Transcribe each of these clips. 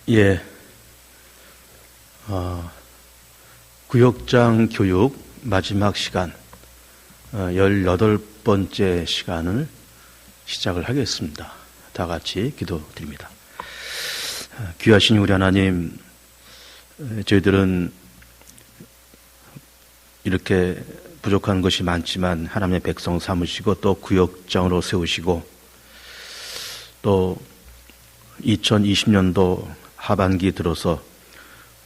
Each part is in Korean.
예, 구역장 교육 마지막 시간, 18번째 시간을 시작을 하겠습니다. 다 같이 기도드립니다. 귀하신 우리 하나님, 저희들은 이렇게 부족한 것이 많지만 하나님의 백성 삼으시고 또 구역장으로 세우시고 또 2020년도 하반기 들어서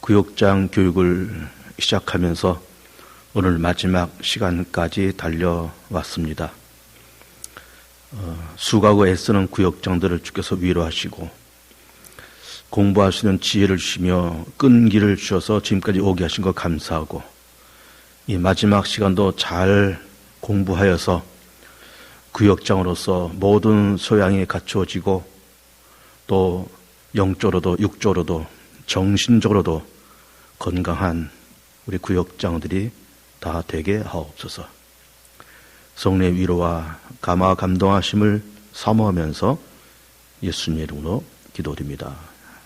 구역장 교육을 시작하면서 오늘 마지막 시간까지 달려왔습니다. 수고하고 애쓰는 구역장들을 주께서 위로하시고 공부할 수 있는 지혜를 주시며 끈기를 주셔서 지금까지 오게 하신 것 감사하고 이 마지막 시간도 잘 공부하여서 구역장으로서 모든 소양이 갖추어지고 또 영적으로도 육적으로도 정신적으로도 건강한 우리 구역장들이 다 되게 하옵소서. 성령의 위로와 감화 감동하심을 사모하면서 예수님의 이름으로 기도드립니다.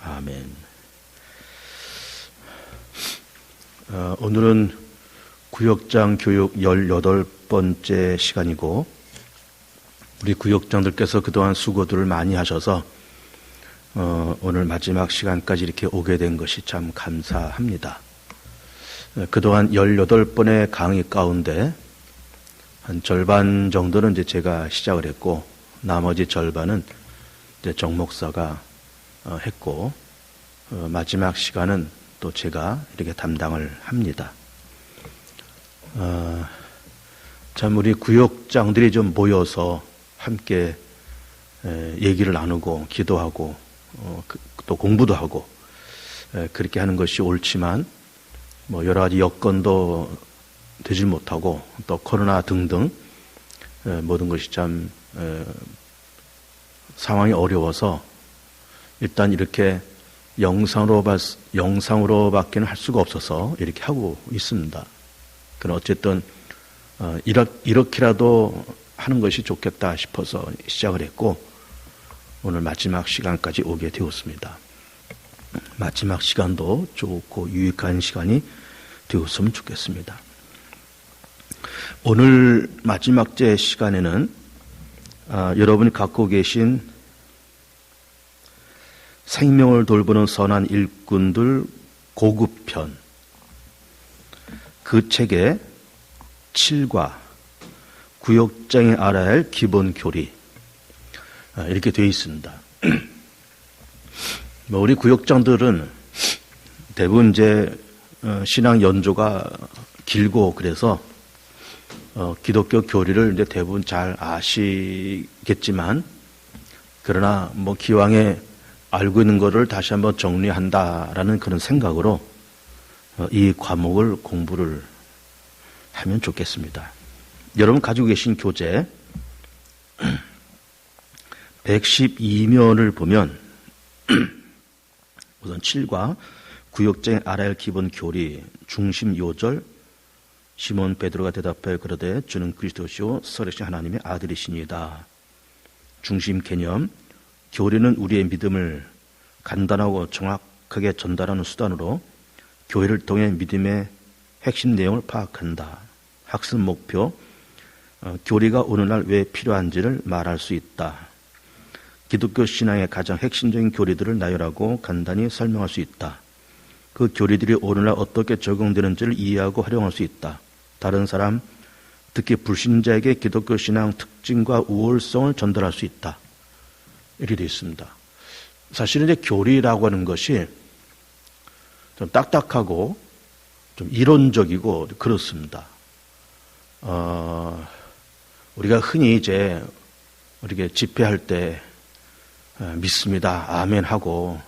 아멘. 오늘은 구역장 교육 18번째 시간이고 우리 구역장들께서 그동안 수고들을 많이 하셔서 오늘 마지막 시간까지 이렇게 오게 된 것이 참 감사합니다. 그동안 18번의 강의 가운데 한 절반 정도는 이제 제가 시작을 했고 나머지 절반은 이제 정 목사가 했고 마지막 시간은 또 제가 이렇게 담당을 합니다. 참 우리 구역장들이 좀 모여서 함께 얘기를 나누고 기도하고 또 공부도 하고 그렇게 하는 것이 옳지만 뭐 여러 가지 여건도 되지 못하고 또 코로나 등등 모든 것이 참 상황이 어려워서 일단 이렇게 영상으로밖에는 할 수가 없어서 이렇게 하고 있습니다. 그럼 어쨌든 이렇게라도 하는 것이 좋겠다 싶어서 시작을 했고 오늘 마지막 시간까지 오게 되었습니다. 마지막 시간도 좋고 유익한 시간이 되었으면 좋겠습니다. 오늘 마지막 제 시간에는 여러분이 갖고 계신 생명을 돌보는 선한 일꾼들 고급편 그 책의 7과 구역장이 알아야 할 기본 교리 이렇게 되어 있습니다. 우리 구역장들은 대부분 이제 신앙 연조가 길고 그래서 기독교 교리를 이제 대부분 잘 아시겠지만 그러나 뭐 기왕에 알고 있는 것을 다시 한번 정리한다라는 그런 생각으로 이 과목을 공부를 하면 좋겠습니다. 여러분 가지고 계신 교재 112면을 보면 우선 7과 구역장이 알아야 할 기본 교리 중심 요절 시몬 베드로가 대답하여 그러되 주는 그리스도시요 살아계신 하나님의 아들이시니이다. 중심 개념 교리는 우리의 믿음을 간단하고 정확하게 전달하는 수단으로 교회를 통해 믿음의 핵심 내용을 파악한다. 학습 목표 교리가 오늘날 왜 필요한지를 말할 수 있다. 기독교 신앙의 가장 핵심적인 교리들을 나열하고 간단히 설명할 수 있다. 그 교리들이 오늘날 어떻게 적용되는지를 이해하고 활용할 수 있다. 다른 사람, 특히 불신자에게 기독교 신앙 특징과 우월성을 전달할 수 있다. 이렇게 되어 있습니다. 사실은 이제 교리라고 하는 것이 좀 딱딱하고 좀 이론적이고 그렇습니다. 우리가 흔히 이제 이렇게 집회할 때 믿습니다. 아멘 하고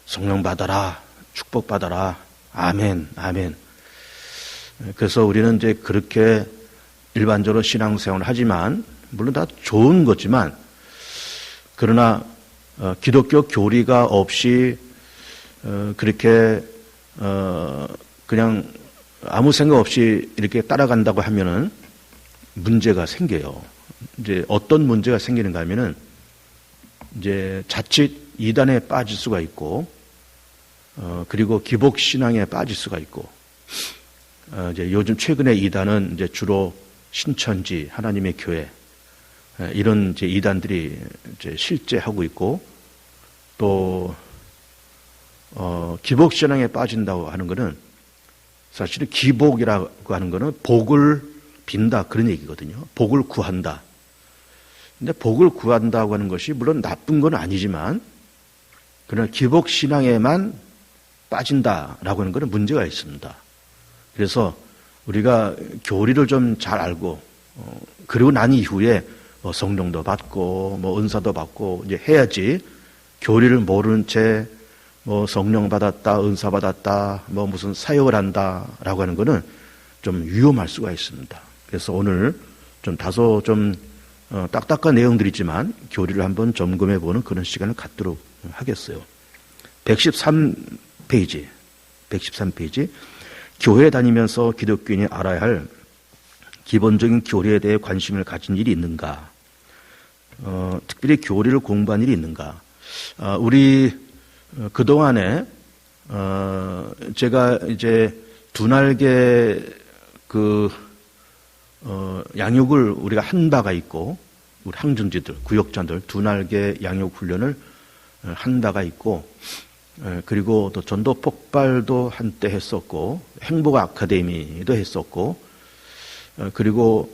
성령 받아라. 축복 받아라. 아멘. 아멘. 그래서 우리는 이제 그렇게 일반적으로 신앙생활을 하지만 물론 다 좋은 거지만 그러나 기독교 교리가 없이 그렇게 그냥 아무 생각 없이 이렇게 따라간다고 하면은 문제가 생겨요. 이제 어떤 문제가 생기는가 하면은 이제 자칫 이단에 빠질 수가 있고 그리고 기복 신앙에 빠질 수가 있고, 이제 요즘 최근에 이단은 이제 주로 신천지, 하나님의 교회, 이런 이제 이단들이 이제 실제 하고 있고, 또, 기복 신앙에 빠진다고 하는 것은 사실은 기복이라고 하는 것은 복을 빈다 그런 얘기거든요. 복을 구한다. 근데 복을 구한다고 하는 것이 물론 나쁜 건 아니지만, 그러나 기복 신앙에만 빠진다라고 하는 것은 문제가 있습니다. 그래서 우리가 교리를 좀 잘 알고, 그리고 난 이후에 성령도 받고, 은사도 받고 이제 해야지, 교리를 모르는 채 성령 받았다, 은사 받았다, 무슨 사역을 한다라고 하는 것은 좀 위험할 수가 있습니다. 그래서 오늘 좀 다소 좀 딱딱한 내용들이지만 교리를 한번 점검해 보는 그런 시간을 갖도록 하겠어요. 113페이지. 교회 다니면서 기독교인이 알아야 할 기본적인 교리에 대해 관심을 가진 일이 있는가? 특별히 교리를 공부한 일이 있는가? 우리 그동안에 제가 이제 두날개 양육을 우리가 한 바가 있고, 우리 항증지들, 구역자들 두날개 양육 훈련을 한 바가 있고, 그리고 또 전도 폭발도 한때 했었고, 행복 아카데미도 했었고, 그리고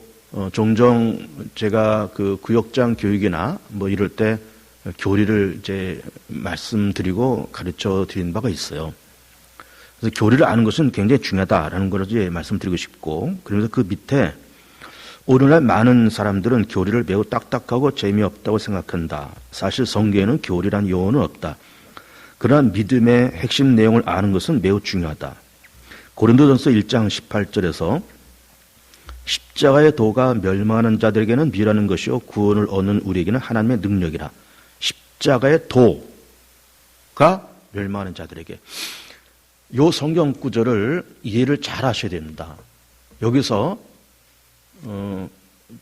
종종 제가 그 구역장 교육이나 이럴 때 교리를 이제 말씀드리고 가르쳐 드린 바가 있어요. 그래서 교리를 아는 것은 굉장히 중요하다라는 걸 이제 말씀드리고 싶고, 그러면서 그 밑에 오늘날 많은 사람들은 교리를 매우 딱딱하고 재미없다고 생각한다. 사실 성경에는 교리란 용어는 없다. 그러나 믿음의 핵심 내용을 아는 것은 매우 중요하다. 고린도전서 1장 18절에서 십자가의 도가 멸망하는 자들에게는 미라는 것이요 구원을 얻는 우리에게는 하나님의 능력이라. 십자가의 도가 멸망하는 자들에게. 이 성경 구절을 이해를 잘 하셔야 됩니다. 여기서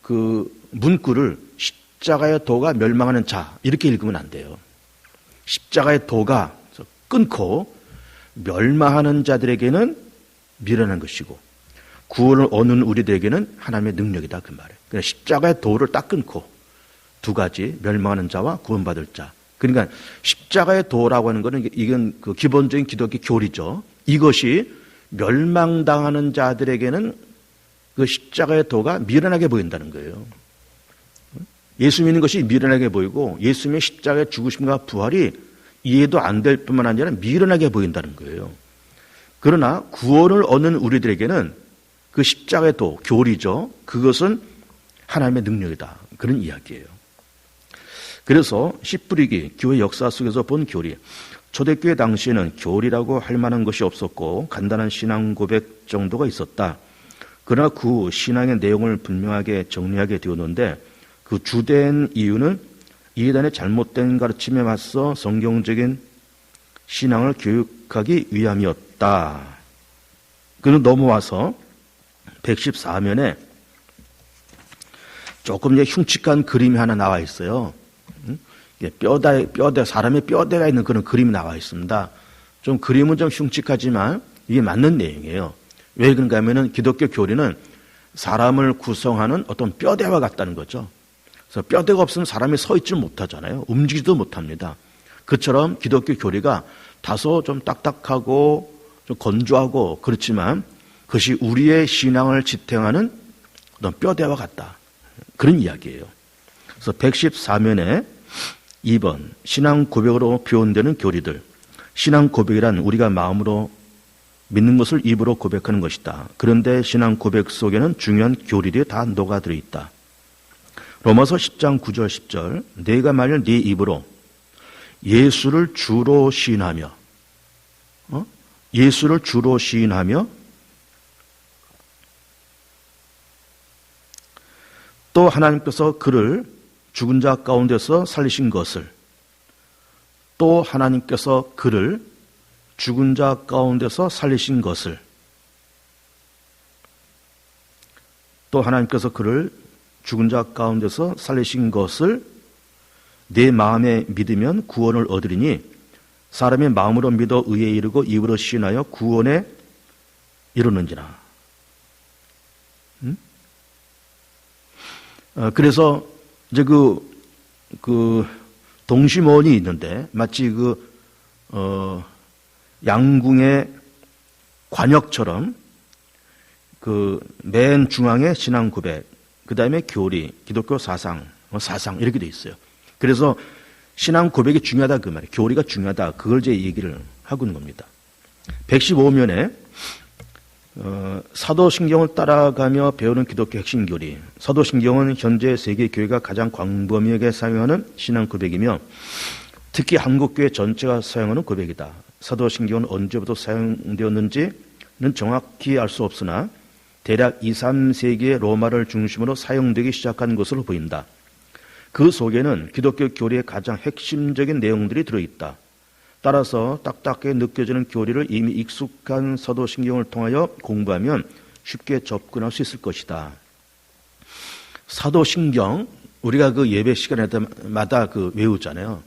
그 문구를 십자가의 도가 멸망하는 자 이렇게 읽으면 안 돼요. 십자가의 도가 끊고 멸망하는 자들에게는 미련한 것이고 구원을 얻는 우리들에게는 하나님의 능력이다 그 말이에요. 그러니까 십자가의 도를 딱 끊고 두 가지, 멸망하는 자와 구원받을 자. 그러니까 십자가의 도라고 하는 것은 이건 그 기본적인 기독교 교리죠. 이것이 멸망당하는 자들에게는 그 십자가의 도가 미련하게 보인다는 거예요. 예수 믿는 것이 미련하게 보이고 예수님의 십자가의 죽으심과 부활이 이해도 안 될 뿐만 아니라 미련하게 보인다는 거예요. 그러나 구원을 얻는 우리들에게는 그 십자가의 도, 교리죠. 그것은 하나님의 능력이다. 그런 이야기예요. 그래서 씨 뿌리기, 교회 역사 속에서 본 교리. 초대교회 당시에는 교리라고 할 만한 것이 없었고 간단한 신앙 고백 정도가 있었다. 그러나 그 신앙의 내용을 분명하게 정리하게 되었는데 그 주된 이유는 이단의 잘못된 가르침에 맞서 성경적인 신앙을 교육하기 위함이었다. 그는 넘어와서 114면에 조금 이제 흉측한 그림이 하나 나와 있어요. 사람의 뼈대가 있는 그런 그림이 나와 있습니다. 좀 그림은 좀 흉측하지만 이게 맞는 내용이에요. 왜 그런가 하면은 기독교 교리는 사람을 구성하는 어떤 뼈대와 같다는 거죠. 그래서 뼈대가 없으면 사람이 서 있지 못하잖아요. 움직이지도 못합니다. 그처럼 기독교 교리가 다소 좀 딱딱하고 좀 건조하고 그렇지만 그것이 우리의 신앙을 지탱하는 어떤 뼈대와 같다. 그런 이야기예요. 그래서 114면에 2번 신앙 고백으로 표현되는 교리들. 신앙 고백이란 우리가 마음으로 믿는 것을 입으로 고백하는 것이다. 그런데 신앙 고백 속에는 중요한 교리들이 다 녹아들어 있다. 로마서 10장 9절 10절 내가 만일 네 입으로 예수를 주로 시인하며 예수를 주로 시인하며 또 하나님께서 그를 죽은 자 가운데서 살리신 것을 또 하나님께서 그를 죽은 자 가운데서 살리신 것을 또 하나님께서 그를 죽은 자 가운데서 살리신 것을 내 마음에 믿으면 구원을 얻으리니 사람이 마음으로 믿어 의에 이르고 입으로 시인하여 구원에 이르는지라. 그래서 이제 그 동심원이 있는데 마치 양궁의 관역처럼 그 맨 중앙에 신앙 고백, 그 다음에 교리, 기독교 사상 이렇게 돼 있어요. 그래서 신앙 고백이 중요하다 그 말이에요. 교리가 중요하다. 그걸 이제 얘기를 하고 있는 겁니다. 115면에 사도신경을 따라가며 배우는 기독교 핵심 교리. 사도신경은 현재 세계 교회가 가장 광범위하게 사용하는 신앙 고백이며 특히 한국교회 전체가 사용하는 고백이다. 사도신경은 언제부터 사용되었는지는 정확히 알 수 없으나 대략 2, 3세기에 로마를 중심으로 사용되기 시작한 것으로 보인다. 그 속에는 기독교 교리의 가장 핵심적인 내용들이 들어있다. 따라서 딱딱하게 느껴지는 교리를 이미 익숙한 사도신경을 통하여 공부하면 쉽게 접근할 수 있을 것이다. 사도신경, 우리가 그 예배 시간마다 외우잖아요.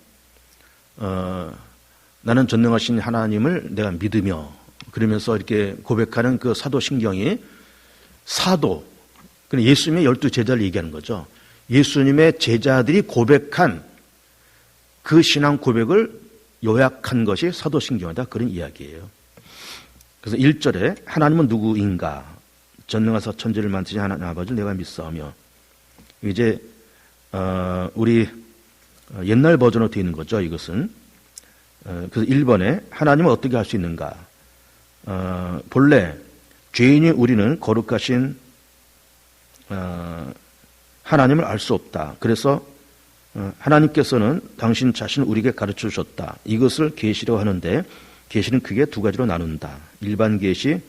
나는 전능하신 하나님을 내가 믿으며, 그러면서 이렇게 고백하는 그 사도신경이 예수님의 12제자를 얘기하는 거죠. 예수님의 제자들이 고백한 그 신앙 고백을 요약한 것이 사도신경이다. 그런 이야기예요. 그래서 1절에 하나님은 누구인가? 전능하사 천지를 만드신 하나님 아버지를 내가 믿사오며. 이제 우리 옛날 버전으로 되어 있는 거죠. 이것은. 그래서 1번에 하나님은 어떻게 할 수 있는가? 본래 죄인이 우리는 거룩하신 하나님을 알 수 없다. 그래서 하나님께서는 당신 자신을 우리에게 가르쳐 주셨다. 이것을 계시라고 하는데 계시는 크게 두 가지로 나눈다. 일반 계시,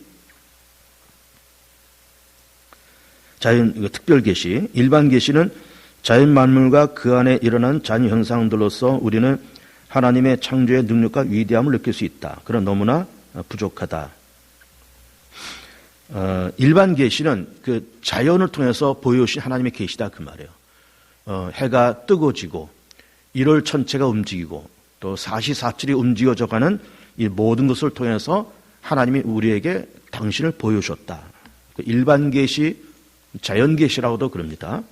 특별 계시. 일반 계시는 자연 만물과 그 안에 일어난 자연 현상들로서 우리는 하나님의 창조의 능력과 위대함을 느낄 수 있다. 그러나 너무나 부족하다. 일반 계시는 그 자연을 통해서 보여주신 하나님의 계시다 그 말이에요. 해가 뜨거워지고 1월 천체가 움직이고 또 사시사철이 움직여져가는 이 모든 것을 통해서 하나님이 우리에게 당신을 보여주셨다. 일반 계시, 자연 계시라고도 그럽니다.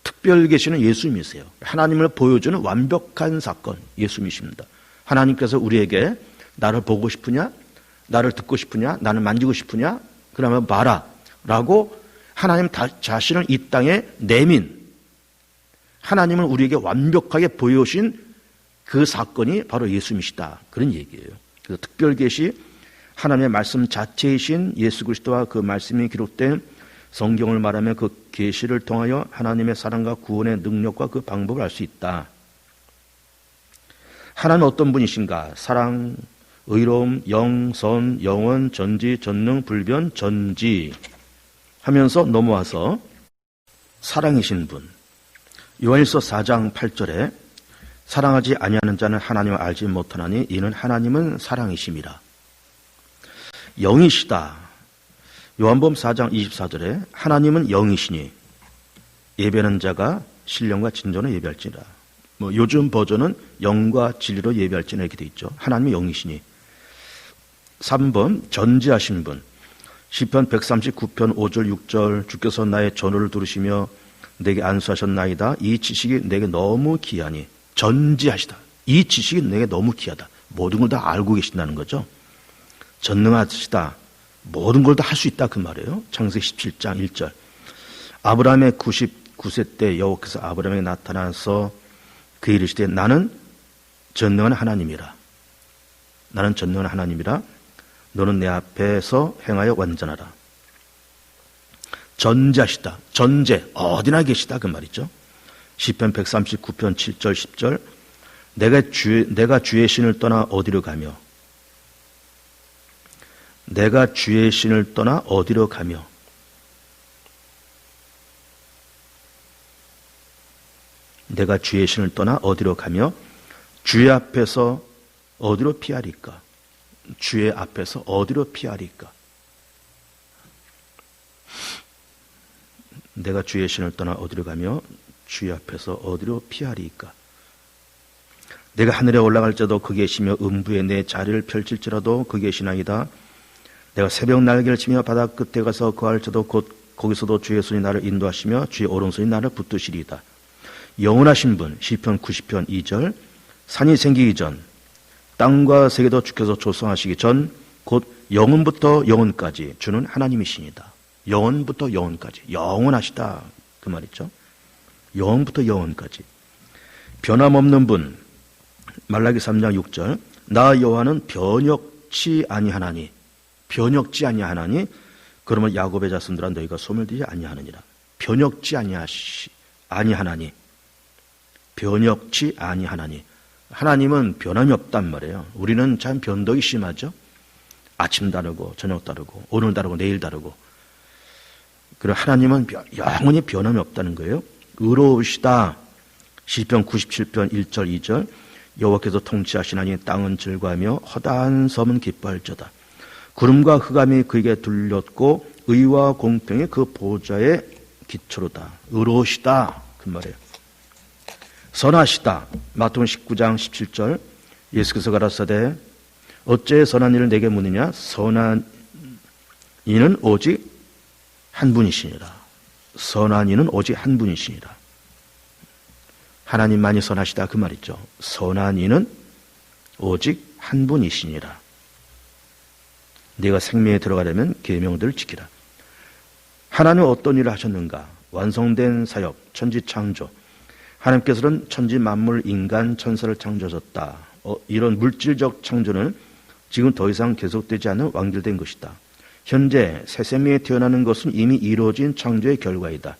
특별 계시는 예수님이세요. 하나님을 보여주는 완벽한 사건, 예수님이십니다. 하나님께서 우리에게 나를 보고 싶으냐? 나를 듣고 싶으냐? 나를 만지고 싶으냐? 그러면 봐라 라고 하나님 자신을 이 땅에 내민 하나님을 우리에게 완벽하게 보여주신 그 사건이 바로 예수님이시다. 그런 얘기예요. 그래서 특별 계시, 하나님의 말씀 자체이신 예수 그리스도와 그 말씀이 기록된 성경을 말하며 그 계시를 통하여 하나님의 사랑과 구원의 능력과 그 방법을 알 수 있다. 하나님은 어떤 분이신가? 사랑, 의로움, 영, 선, 영원, 전지, 전능, 불변, 전지 하면서 넘어와서 사랑이신 분. 요한일서 4장 8절에 사랑하지 아니하는 자는 하나님을 알지 못하나니 이는 하나님은 사랑이심이라. 영이시다. 요한복음 4장 24절에 하나님은 영이시니 예배하는 자가 신령과 진정으로 예배할지니라. 요즘 버전은 영과 진리로 예배할지니라 이렇게 되어 있죠. 하나님이 영이시니. 3번 전지하신 분. 시편 139편 5절 6절 주께서 나의 전호를 들으시며 내게 안수하셨나이다. 이 지식이 내게 너무 귀하니. 전지하시다. 이 지식이 내게 너무 귀하다. 모든 걸 다 알고 계신다는 거죠. 전능하시다. 모든 걸 다 할 수 있다 그 말이에요. 창세기 17장 1절. 아브라함의 99세 때 여호와께서 아브라함에게 나타나서 그에 이르시되 나는 전능한 하나님이라. 나는 전능한 하나님이라. 너는 내 앞에서 행하여 완전하라. 전지하시다. 전제 어디나 계시다 그 말이죠. 시편 139편 7절 10절. 내가 주의 신을 떠나 어디로 가며 내가 주의 신을 떠나 어디로 가며 내가 주의 신을 떠나 어디로 가며 주의 앞에서 어디로 피하리까? 주의 앞에서 어디로 피하리까? 내가 주의 신을 떠나 어디로 가며 주의 앞에서 어디로 피하리까? 내가 하늘에 올라갈지라도 거기 계시며 음부에 내 자리를 펼칠지라도 거기 계시나이다. 내가 새벽 날개를 치며 바다 끝에 가서 거할지라도 곧 거기서도 주의 손이 나를 인도하시며 주의 오른손이 나를 붙드시리이다. 영원하신 분, 시편 90편 2절. 산이 생기기 전, 땅과 세계도 주께서 조성하시기 전, 곧 영원부터 영원까지 주는 하나님이시니다. 영원부터 영원까지, 영원하시다 그 말이죠. 영원부터 영원까지. 변함없는 분, 말라기 3장 6절. 나 여호와는 변혁치 아니하나니, 변혁지 아니하나니, 그러면 야곱의 자손들아 너희가 소멸되지 아니하느니라. 변혁지 아니하나니, 변혁치 아니하나니. 하나님은 변함이 없단 말이에요. 우리는 참 변덕이 심하죠. 아침 다르고 저녁 다르고 오늘 다르고 내일 다르고. 그리고 하나님은 영원히 변함이 없다는 거예요. 의로우시다. 시편 97편 1절 2절. 여호와께서 통치하시나니 땅은 즐거워하며 허다한 섬은 기뻐할지어다. 구름과 흑암이 그에게 둘렸고 의와 공평이 그 보좌의 기초로다. 의로우시다 그 말이에요. 선하시다. 마태복음 19장 17절. 예수께서 가라사대 어째 선한 일을 내게 묻느냐. 선한 이는 오직 한 분이시니라. 선한 이는 오직 한 분이시니라. 하나님만이 선하시다 그 말이죠. 선한 이는 오직 한 분이시니라. 네가 생명에 들어가려면 계명들을 지키라. 하나님은 어떤 일을 하셨는가? 완성된 사역, 천지 창조. 하나님께서는 천지 만물, 인간, 천사를 창조하셨다. 이런 물질적 창조는 지금 더 이상 계속되지 않는 완결된 것이다. 현재 새 생명이 태어나는 것은 이미 이루어진 창조의 결과이다.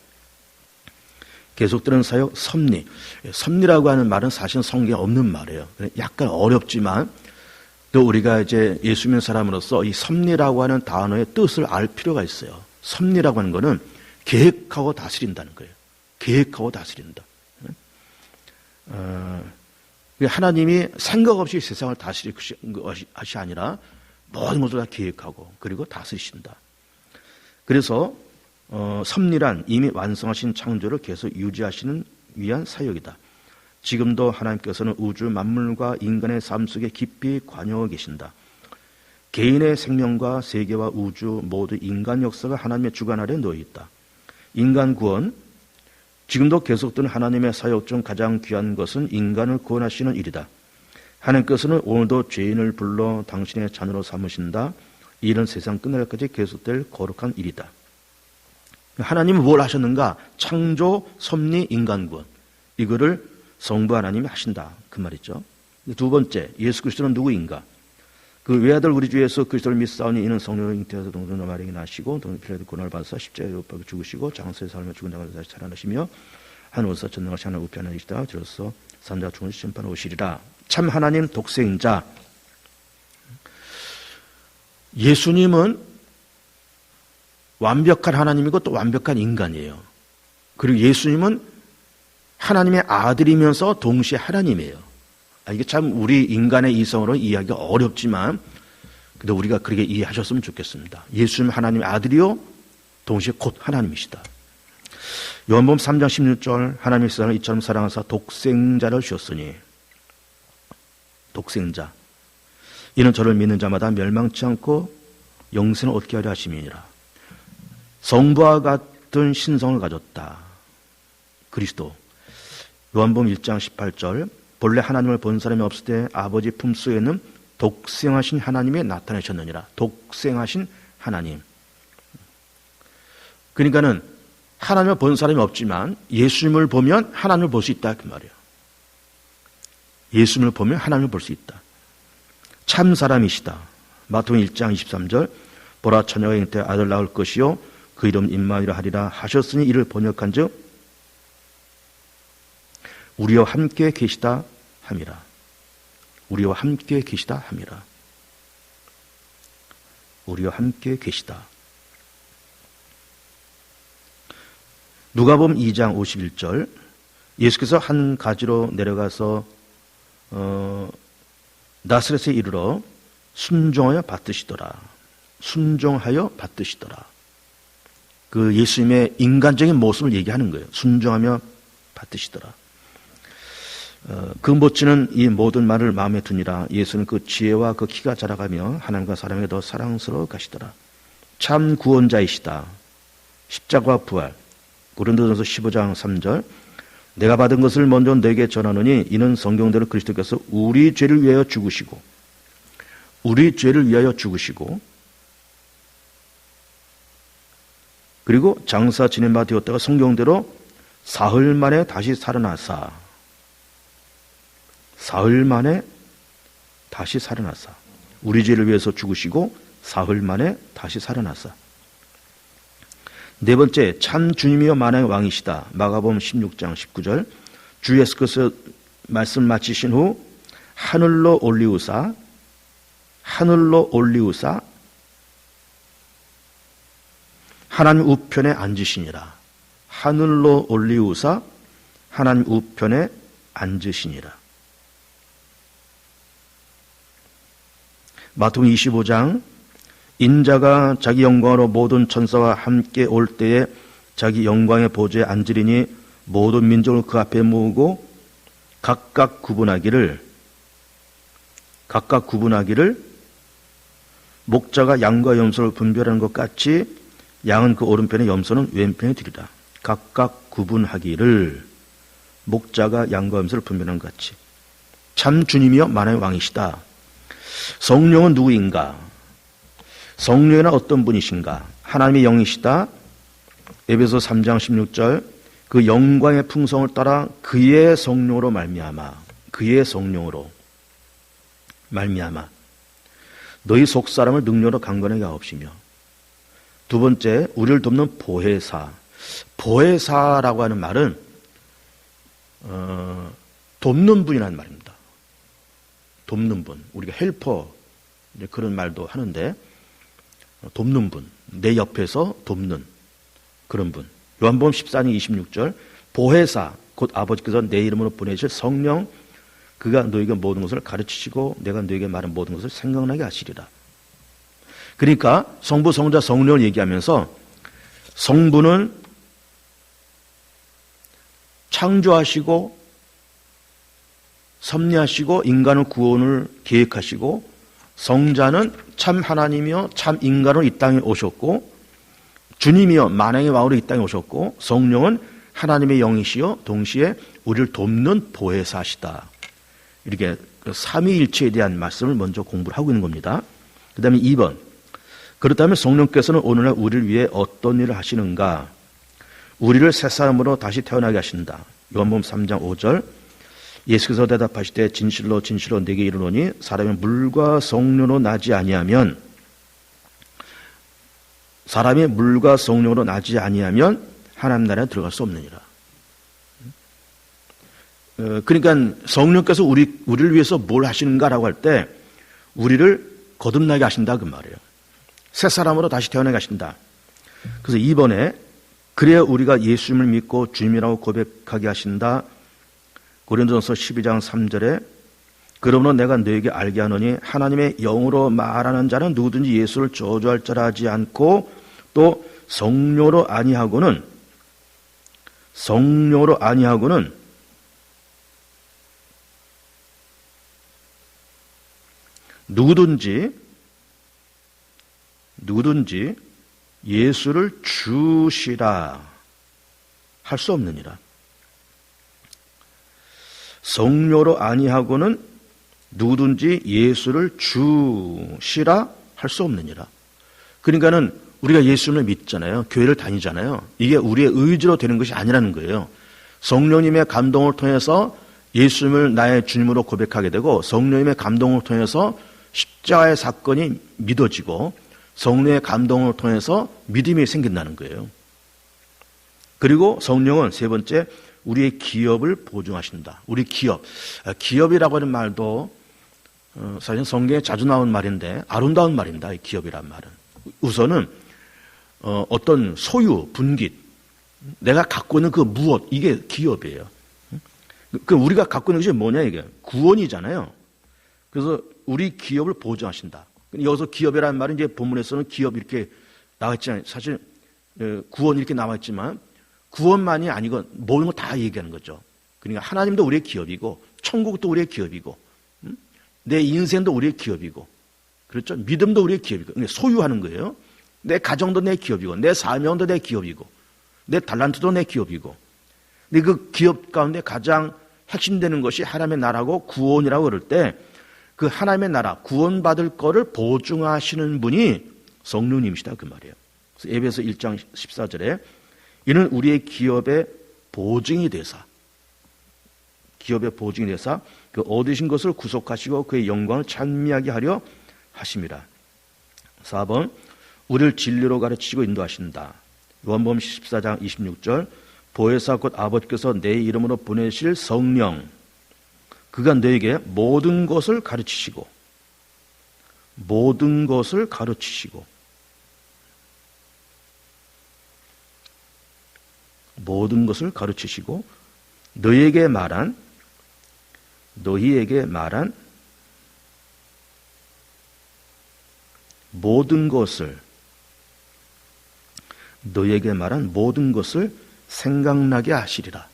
계속되는 사역, 섭리. 섭리라고 하는 말은 사실 성경에 없는 말이에요. 약간 어렵지만 또 우리가 이제 예수 믿는 사람으로서 이 섭리라고 하는 단어의 뜻을 알 필요가 있어요. 섭리라고 하는 것은 계획하고 다스린다는 거예요. 계획하고 다스린다. 하나님이 생각 없이 세상을 다스리는 것이 아니라 모든 것을 다 계획하고 그리고 다스리신다. 그래서 섭리란 이미 완성하신 창조를 계속 유지하시는 위한 사역이다. 지금도 하나님께서는 우주 만물과 인간의 삶 속에 깊이 관여하고 계신다. 개인의 생명과 세계와 우주 모두 인간 역사가 하나님의 주관 아래 놓여 있다. 인간 구원, 지금도 계속되는 하나님의 사역 중 가장 귀한 것은 인간을 구원하시는 일이다. 하나님께서는 오늘도 죄인을 불러 당신의 자녀로 삼으신다. 이 일은 세상 끝날까지 계속될 거룩한 일이다. 하나님은 뭘 하셨는가? 창조, 섭리, 인간 구원. 이거를 성부 하나님이 하신다. 그 말이죠. 두 번째, 예수 그리스도는 누구인가? 그 외아들 우리 주 예수 그리스도를 믿사오니 이는 성령으로 잉태해서 동정녀 마리아에게 나시고 동pil라도 고난을 받으사 십자가에 못 박혀 죽으시고 장사의 삶을 죽은 자가 다시 살아나시며 하늘에서 전능하신 하나님 우편에 계시다. 저로서 산자 죽은 심판 오시리라. 참 하나님 독생자. 예수님은 완벽한 하나님이고 또 완벽한 인간이에요. 그리고 예수님은 하나님의 아들이면서 동시에 하나님이에요. 이게 참 우리 인간의 이성으로 이해하기가 어렵지만 그래도 우리가 그렇게 이해하셨으면 좋겠습니다. 예수님 하나님의 아들이요 동시에 곧 하나님이시다. 요한복음 3장 16절 하나님이 세상을 이처럼 사랑하사 독생자를 주셨으니 독생자 이는 저를 믿는 자마다 멸망치 않고 영생을 얻게 하려 하심이니라. 성부와 같은 신성을 가졌다. 그리스도. 요한복음 1장 18절 본래 하나님을 본 사람이 없을 때 아버지 품속에는 독생하신 하나님이 나타나셨느니라. 독생하신 하나님. 그러니까는 하나님을 본 사람이 없지만 예수님을 보면 하나님을 볼 수 있다 그 말이에요. 예수님을 보면 하나님을 볼 수 있다. 참 사람이시다. 마태복음 1장 23절 보라 처녀가 잉태 아들 낳을 것이요 그 이름 임마누엘이라 하리라 하셨으니 이를 번역한즉 우리와 함께 계시다 함이라. 우리와 함께 계시다 함이라. 우리와 함께 계시다. 누가복음 2장 51절 예수께서 한 가지로 내려가서 나사렛에 이르러 순종하여 받드시더라. 순종하여 받드시더라. 그 예수님의 인간적인 모습을 얘기하는 거예요. 순종하며 받드시더라. 그 못지는 이 모든 말을 마음에 두니라. 예수는 그 지혜와 그 키가 자라가며 하나님과 사람에게 더 사랑스러워 가시더라. 참 구원자이시다. 십자가와 부활. 고린도전서 15장 3절. 내가 받은 것을 먼저 너에게 전하노니 이는 성경대로 그리스도께서 우리 죄를 위하여 죽으시고 그리고 장사 지낸 바 되었다가 성경대로 사흘 만에 다시 살아나사. 우리 죄를 위해서 죽으시고 사흘 만에 다시 살아나사. 네 번째, 참 주님이여 만왕의 왕이시다. 마가복음 16장 19절. 주 예수께서 말씀 마치신 후 하늘로 올리우사 하나님 우편에 앉으시니라. 하늘로 올리우사 하나님 우편에 앉으시니라. 마태복음 25장. 인자가 자기 영광으로 모든 천사와 함께 올 때에 자기 영광의 보좌에 앉으리니 모든 민족을 그 앞에 모으고 각각 구분하기를 목자가 양과 염소를 분별하는 것 같이 양은 그 오른편에 염소는 왼편에 두리라. 각각 구분하기를 목자가 양과 염소를 분별하는 것 같이. 참 주님이여 만왕의 왕이시다. 성령은 누구인가? 성령은 어떤 분이신가? 하나님의 영이시다. 에베소 3장 16절. 그 영광의 풍성을 따라 그의 성령으로 말미암아 너희 속사람을 능력으로 강건하게 하옵시며. 두 번째, 우리를 돕는 보혜사라고 하는 말은 돕는 분이라는 말입니다. 돕는 분, 우리가 헬퍼 그런 말도 하는데 돕는 분, 내 옆에서 돕는 그런 분. 요한복음 14장 26절. 보혜사 곧 아버지께서 내 이름으로 보내실 성령 그가 너에게 모든 것을 가르치시고 내가 너에게 말한 모든 것을 생각나게 하시리라. 그러니까 성부, 성자, 성령을 얘기하면서 성부는 창조하시고 섭리하시고 인간의 구원을 계획하시고, 성자는 참 하나님이요 참 인간으로 이 땅에 오셨고, 주님이요 만왕의 왕으로 이 땅에 오셨고, 성령은 하나님의 영이시요 동시에 우리를 돕는 보혜사시다. 이렇게 삼위일체에 대한 말씀을 먼저 공부를 하고 있는 겁니다. 그 다음에 2번. 그렇다면 성령께서는 오늘날 우리를 위해 어떤 일을 하시는가? 우리를 새 사람으로 다시 태어나게 하신다. 요한복음 3장 5절. 예수께서 대답하시되 진실로 진실로 내게 이르노니 사람이 물과 성령으로 나지 아니하면 하나님 나라에 들어갈 수 없느니라. 그러니까 성령께서 우리를 위해서 뭘 하시는가라고 할 때 우리를 거듭나게 하신다 그 말이에요. 새 사람으로 다시 태어나게 하신다. 그래서 이번에 그래야 우리가 예수님을 믿고 주님이라고 고백하게 하신다. 고린도전서 12장 3절에 그러므로 내가 너에게 알게 하노니 하나님의 영으로 말하는 자는 누구든지 예수를 저주할 자라 하지 않고 또 성령으로 아니하고는 누구든지 예수를 주시라 할 수 없느니라. 성령으로 아니하고는 누구든지 예수를 주시라 할 수 없느니라. 그러니까는 우리가 예수님을 믿잖아요. 교회를 다니잖아요. 이게 우리의 의지로 되는 것이 아니라는 거예요. 성령님의 감동을 통해서 예수님을 나의 주님으로 고백하게 되고, 성령님의 감동을 통해서 십자가의 사건이 믿어지고, 성령의 감동을 통해서 믿음이 생긴다는 거예요. 그리고 성령은 세 번째, 우리의 기업을 보증하신다. 우리 기업이라고 하는 말도 사실 성경에 자주 나온 말인데 아름다운 말입니다. 이 기업이란 말은. 우선은 어떤 소유, 분깃, 내가 갖고 있는 그 무엇, 이게 기업이에요. 그 우리가 갖고 있는 것이 뭐냐 이게 구원이잖아요. 그래서 우리 기업을 보증하신다. 여기서 기업이라는 말은 이제 본문에서는 기업 이렇게 나와 있잖아요. 사실 구원 이렇게 나와 있지만 구원만이 아니고 모든 거 다 얘기하는 거죠. 그러니까 하나님도 우리의 기업이고 천국도 우리의 기업이고, 내 인생도 우리의 기업이고, 그렇죠? 믿음도 우리의 기업이고, 소유하는 거예요. 내 가정도 내 기업이고, 내 사명도 내 기업이고, 내 달란트도 내 기업이고. 근데 그 기업 가운데 가장 핵심되는 것이 하나님의 나라고 구원이라고 그럴 때, 그 하나님의 나라, 구원받을 거를 보증하시는 분이 성령님이시다 그 말이에요. 그래서 에베소 1장 14절에 이는 우리의 기업의 보증이 되사, 기업의 보증이 되사 그 얻으신 것을 구속하시고 그의 영광을 찬미하게 하려 하심이라. 4번 우리를 진리로 가르치시고 인도하신다. 요한복음 14장 26절 보혜사 곧 아버지께서 내 이름으로 보내실 성령, 그가 너에게 모든 것을 가르치시고 모든 것을 가르치시고 모든 것을 가르치시고 너희에게 말한 모든 것을 너희에게 말한 모든 것을 생각나게 하시리라.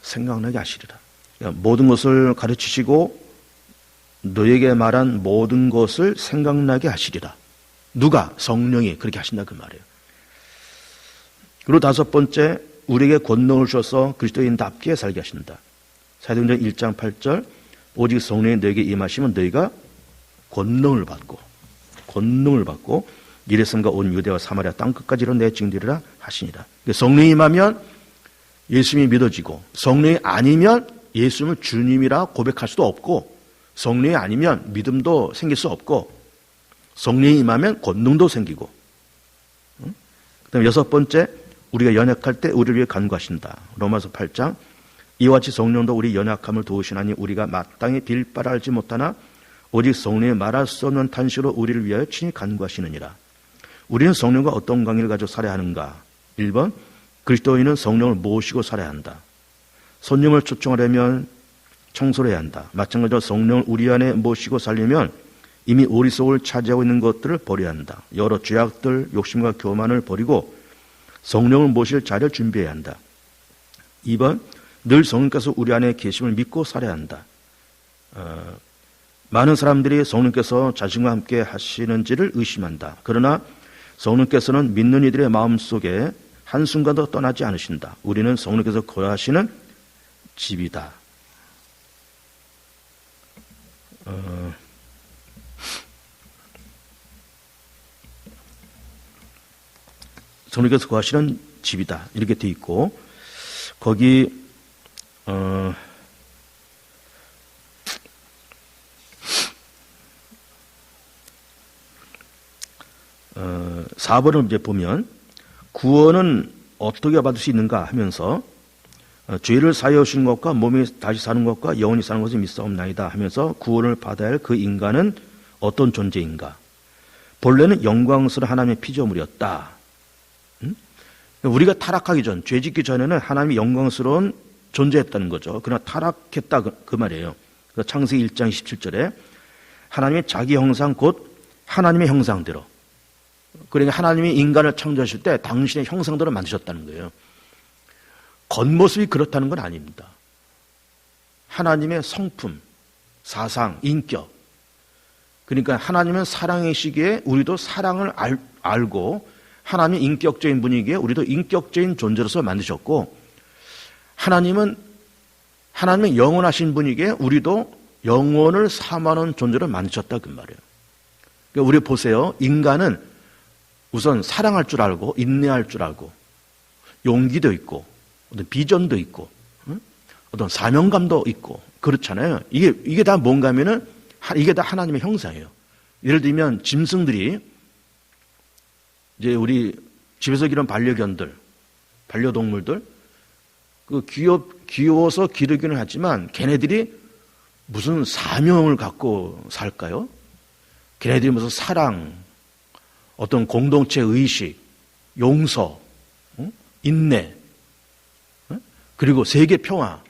생각나게 하시리라. 모든 것을 가르치시고 너에게 말한 모든 것을 생각나게 하시리라. 누가? 성령이 그렇게 하신다 그 말이에요. 그리고 5번째, 우리에게 권능을 주셔서 그리스도인답게 살게 하신다. 사도행전 1장 8절 오직 성령이 너에게 임하시면 너희가 권능을 받고 예루살렘과 온 유대와 사마리아 땅끝까지로 내 증인되리라 하시니라. 성령이 임하면 예수님이 믿어지고, 성령이 아니면 예수님을 주님이라 고백할 수도 없고, 성령이 아니면 믿음도 생길 수 없고, 성령이 임하면 권능도 생기고. 그 다음에 6번째, 우리가 연약할 때 우리를 위해 간구하신다. 로마서 8장 이와 같이 성령도 우리 연약함을 도우시나니 우리가 마땅히 빌 바를 알지 못하나 오직 성령이 말할 수 없는 탄식으로 우리를 위하여 친히 간구하시느니라. 우리는 성령과 어떤 관계를 가지고 살아야 하는가? 1번, 그리스도인은 성령을 모시고 살아야 한다. 손님을 초청하려면 청소를 해야 한다. 마찬가지로 성령을 우리 안에 모시고 살려면 이미 우리 속을 차지하고 있는 것들을 버려야 한다. 여러 죄악들, 욕심과 교만을 버리고 성령을 모실 자리를 준비해야 한다. 2번, 늘 성령께서 우리 안에 계심을 믿고 살아야 한다. 많은 사람들이 성령께서 자신과 함께 하시는지를 의심한다. 그러나 성령께서는 믿는 이들의 마음속에 한순간도 떠나지 않으신다. 우리는 성령께서 거하시는 집이다. 성령께서 거하시는 집이다. 이렇게 돼 있고, 거기 4번을 이제 보면 구원은 어떻게 받을 수 있는가 하면서 죄를 사하여 주신 것과 몸이 다시 사는 것과 영원히 사는 것을 믿사옵나이다 하면서 구원을 받아야 할 그 인간은 어떤 존재인가? 본래는 영광스러운 하나님의 피조물이었다. 우리가 타락하기 전, 죄 짓기 전에는 하나님이 영광스러운 존재했다는 거죠. 그러나 타락했다 그 말이에요. 창세기 1장 27절에 하나님의 자기 형상 곧 하나님의 형상대로, 그러니까 하나님이 인간을 창조하실 때 당신의 형상대로 만드셨다는 거예요. 겉모습이 그렇다는 건 아닙니다. 하나님의 성품, 사상, 인격, 그러니까 하나님은 사랑이시기에 우리도 사랑을 알고 하나님이 인격적인 분이기에 우리도 인격적인 존재로서 만드셨고, 하나님은 영원하신 분이기에 우리도 영원을 사모하는 존재로 만드셨다 그 말이에요. 그러니까 우리 보세요. 인간은 우선 사랑할 줄 알고 인내할 줄 알고 용기도 있고 어떤 비전도 있고 어떤 사명감도 있고 그렇잖아요. 이게 다 뭔가 하면은 이게 다 하나님의 형상이에요. 예를 들면 짐승들이 이제 우리 집에서 기르는 반려견들, 반려동물들 그 귀여워서 기르기는 하지만 걔네들이 무슨 사명을 갖고 살까요? 걔네들이 무슨 사랑, 어떤 공동체 의식, 용서, 인내, 그리고 세계 평화,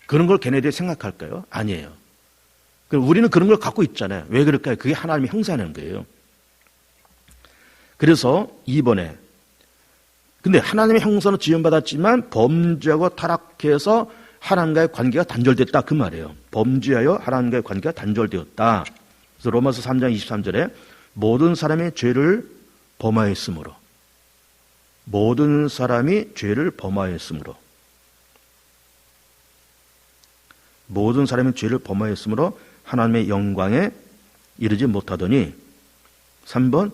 그런 걸 걔네들이 생각할까요? 아니에요. 우리는 그런 걸 갖고 있잖아요. 왜 그럴까요? 그게 하나님의 형상인 거예요. 그래서 2번에 근데 하나님의 형상으로 지음받았지만 범죄하고 타락해서 하나님과의 관계가 단절됐다 그 말이에요. 범죄하여 하나님과의 관계가 단절되었다. 그래서 로마서 3장 23절에 모든 사람이 죄를 범하였으므로, 모든 사람이 죄를 범하였으므로, 모든 사람이 죄를 범하였으므로 하나님의 영광에 이르지 못하더니, 3번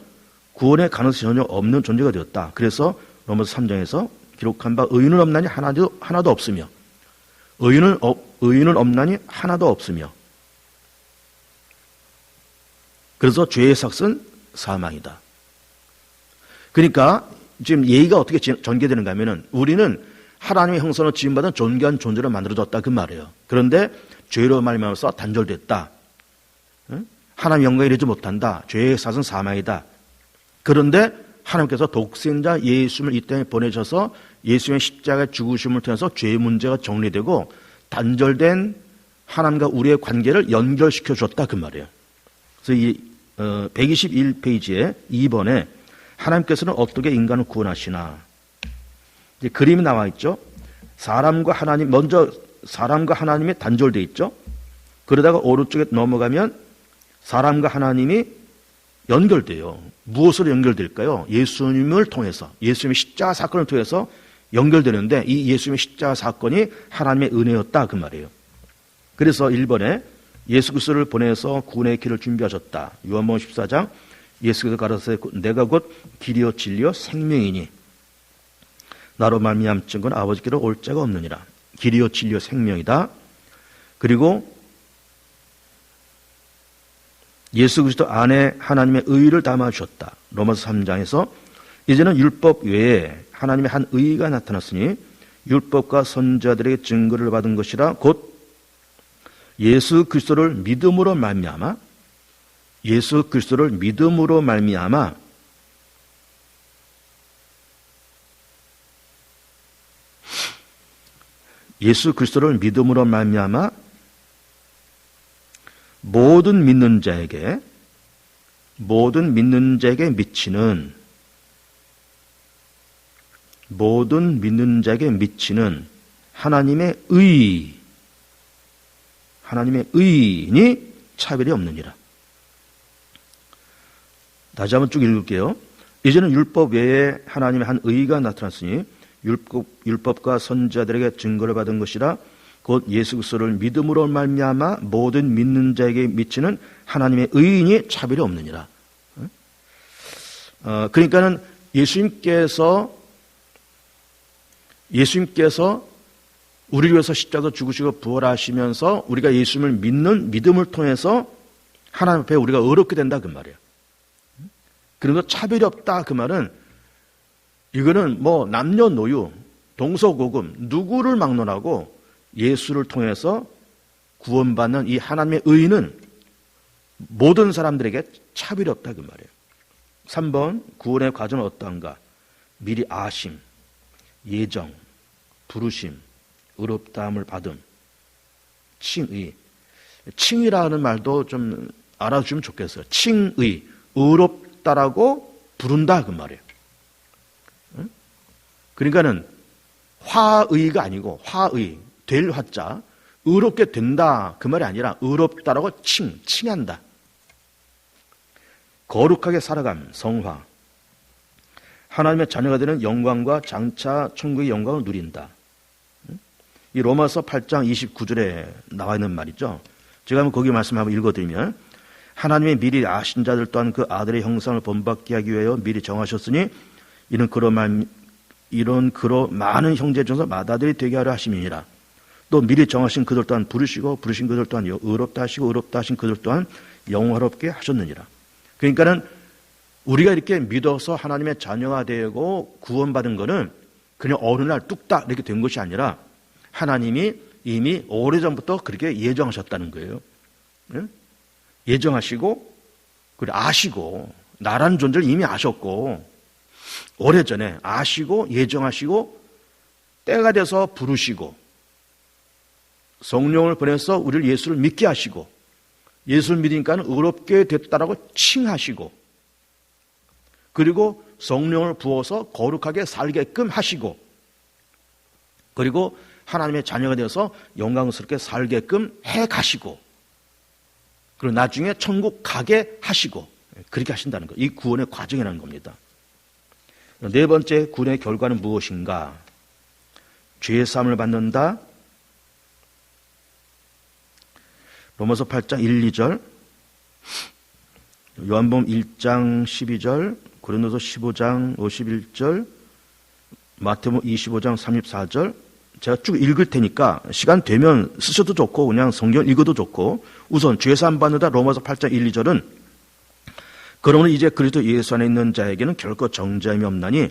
구원의 가능성이 전혀 없는 존재가 되었다. 그래서 로마서 3장에서 기록한 바 의인은 없나니 하나도 없으며, 의인은 없나니 하나도 없으며, 그래서 죄의 삭은 사망이다. 그러니까 지금 예의가 어떻게 전개되는가 하면은 우리는 하나님의 형상으로 지음받은 존귀한 존재로 만들어졌다 그 말이에요. 그런데 죄로 말미암아서 단절됐다. 하나님 영광에 이르지 못한다. 죄의 삭은 사망이다. 그런데 하나님께서 독생자 예수님을 이 땅에 보내셔서 예수님의 십자가의 죽으심을 통해서 죄의 문제가 정리되고 단절된 하나님과 우리의 관계를 연결시켜 줬다 그 말이에요. 그래서 이 121페이지에 2번에 하나님께서는 어떻게 인간을 구원하시나, 이제 그림이 나와 있죠. 사람과 하나님, 먼저 사람과 하나님이 단절되어 있죠. 그러다가 오른쪽에 넘어가면 사람과 하나님이 연결돼요. 무엇으로 연결될까요? 예수님을 통해서, 예수님의 십자가 사건을 통해서 연결되는데, 이 예수님의 십자가 사건이 하나님의 은혜였다 그 말이에요. 그래서 1번에 예수 그리스도를 보내서 구원의 길을 준비하셨다. 요한복음 14장 예수께서 가라사대 내가 곧 길이요 진리요 생명이니 나로 말미암지 건 아버지께로 올 자가 없느니라. 길이요 진리요 생명이다. 그리고 예수 그리스도 안에 하나님의 의의를 담아주셨다. 로마서 3장에서 이제는 율법 외에 하나님의 한 의의가 나타났으니 율법과 선지자들에게 증거를 받은 것이라 곧 예수 그리스도를 믿음으로 말미암아, 예수 그리스도를 믿음으로 말미암아 예수 그리스도를 믿음으로 말미암아 모든 믿는 자에게 미치는 하나님의 의인이 차별이 없느니라. 다시 한번 쭉 읽을게요. 이제는 율법 외에 하나님의 한 의의가 나타났으니 율법과 선지자들에게 증거를 받은 것이라 곧 예수 그리스도를 믿음으로 말미암아 모든 믿는 자에게 미치는 하나님의 의인이 차별이 없느니라. 그러니까는 예수님께서 우리를 위해서 십자가에서 죽으시고 부활하시면서 우리가 예수님을 믿는 믿음을 통해서 하나님 앞에 우리가 의롭게 된다 그 말이에요. 그래서 차별이 없다 그 말은, 이거는 뭐 남녀노유 동서고금 누구를 막론하고 예수를 통해서 구원받는 이 하나님의 의는 모든 사람들에게 차별이 없다 그 말이에요. 3번 구원의 과정은 어떠한가? 미리 아심, 예정, 부르심, 의롭다함을 받음, 칭의. 칭이라는 말도 좀 알아주면 좋겠어요. 칭의, 의롭다라고 부른다 그 말이에요. 그러니까는 화의가 아니고 화의, 될 화자, 의롭게 된다 그 말이 아니라 의롭다라고 칭한다. 거룩하게 살아감, 성화. 하나님의 자녀가 되는 영광과 장차 천국의 영광을 누린다. 이 로마서 8장 29절에 나와 있는 말이죠. 제가 한번 거기 말씀 한번 읽어드리면, 하나님의 미리 아신 자들 또한 그 아들의 형상을 본받게 하기 위하여 미리 정하셨으니 이런 그로 많은 형제 중에서 맏아들이 되게 하려 하심이니라. 또 미리 정하신 그들 또한 부르신 그들 또한 의롭다 하시고 의롭다 하신 그들 또한 영화롭게 하셨느니라. 그러니까는 우리가 이렇게 믿어서 하나님의 자녀가 되고 구원받은 거는 그냥 어느 날 뚝딱 이렇게 된 것이 아니라 하나님이 이미 오래전부터 그렇게 예정하셨다는 거예요. 예정하시고 그리고 아시고 나라는 존재를 이미 아셨고 오래전에 아시고 예정하시고 때가 돼서 부르시고 성령을 보내서 우리를 예수를 믿게 하시고 예수를 믿으니까 의롭게 됐다라고 칭하시고 그리고 성령을 부어서 거룩하게 살게끔 하시고 그리고 하나님의 자녀가 되어서 영광스럽게 살게끔 해 가시고, 그리고 나중에 천국 가게 하시고, 그렇게 하신다는 거예요. 이 구원의 과정이라는 겁니다. 네 번째 구원의 결과는 무엇인가? 죄사함을 받는다. 로마서 8장 1, 2절, 요한복음 1장 12절, 고린도서 15장 51절, 마태복음 25장 34절, 제가 쭉 읽을 테니까 시간 되면 쓰셔도 좋고 그냥 성경 읽어도 좋고, 우선 죄사함 받는다 로마서 8장 1, 2절은 그러므로 이제 그리스도 예수 안에 있는 자에게는 결코 정죄함이 없나니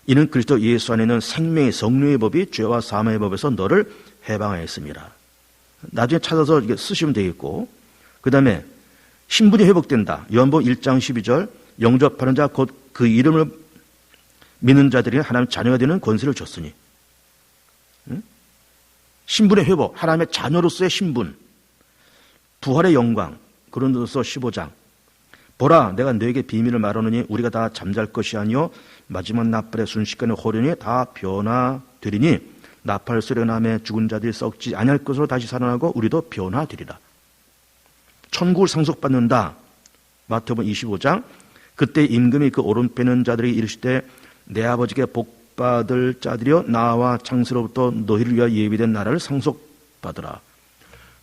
이는 그리스도 예수 안에 있는 생명의 성령의 법이 죄와 사망의 법에서 너를 해방하였습니다. 나중에 찾아서 이게 쓰시면 되겠고, 그 다음에 신분이 회복된다. 요한복음 1장 12절, 영접하는 자 곧 그 이름을 믿는 자들이 하나님의 자녀가 되는 권세를 줬으니. 신분의 회복, 하나님의 자녀로서의 신분, 부활의 영광, 고린도서 15장. 보라, 내가 너에게 비밀을 말하노니 우리가 다 잠잘 것이 아니요 마지막 나팔의 순식간에 호련히 다 변화되리니 나팔 소리가 나매 죽은 자들이 썩지 아니할 것으로 다시 살아나고 우리도 변화되리라. 천국을 상속받는다. 마태복음 25장. 그때 임금이 그 오른편에 있는 자들이 이르시되 내 아버지께 복받을 자들이여 나와 창세로부터 너희를 위하여 예비된 나라를 상속받으라.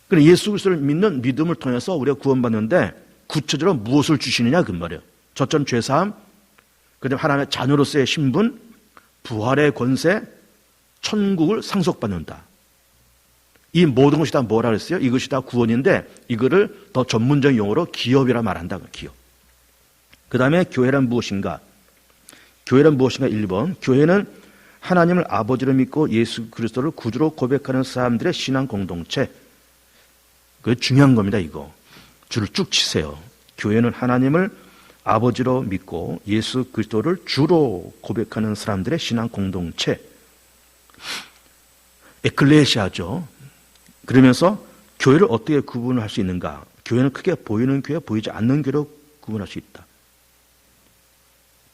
그래, 예수 그리스도를 믿는 믿음을 통해서 우리가 구원받는데 구체적으로 무엇을 주시느냐 그 말이에요. 첫째는 죄사함, 그다음에 하나님의 자녀로서의 신분, 부활의 권세, 천국을 상속받는다. 이 모든 것이 다 뭐라 그랬어요? 이것이 다 구원인데 이거를 더 전문적인 용어로 기업이라 말한다. 기업. 그 다음에 교회란 무엇인가? 교회란 무엇인가? 1번. 교회는 하나님을 아버지로 믿고 예수 그리스도를 구주로 고백하는 사람들의 신앙 공동체. 그게 중요한 겁니다. 이거. 줄을 쭉 치세요. 교회는 하나님을 아버지로 믿고 예수 그리스도를 주로 고백하는 사람들의 신앙 공동체. 에클레시아죠. 그러면서 교회를 어떻게 구분할 수 있는가? 교회는 크게 보이는 교회, 보이지 않는 교회로 구분할 수 있다.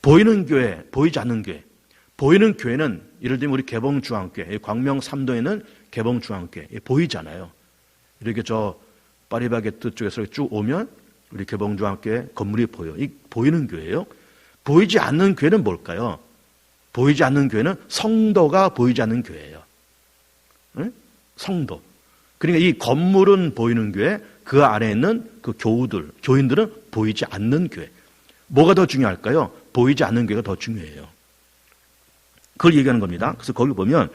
보이는 교회, 보이지 않는 교회. 보이는 교회는 예를 들면 우리 개봉중앙교회, 광명 3도에는 개봉중앙교회 보이잖아요. 이렇게 저 파리바게뜨 쪽에서 쭉 오면 우리 개봉중앙교회 건물이 보여. 이 보이는 교회예요. 보이지 않는 교회는 뭘까요? 보이지 않는 교회는 성도가 보이지 않는 교회예요. 응? 성도. 그러니까 이 건물은 보이는 교회, 그 안에 있는 그 교인들은 보이지 않는 교회. 뭐가 더 중요할까요? 보이지 않는 교회가 더 중요해요. 그걸 얘기하는 겁니다. 그래서 거기 보면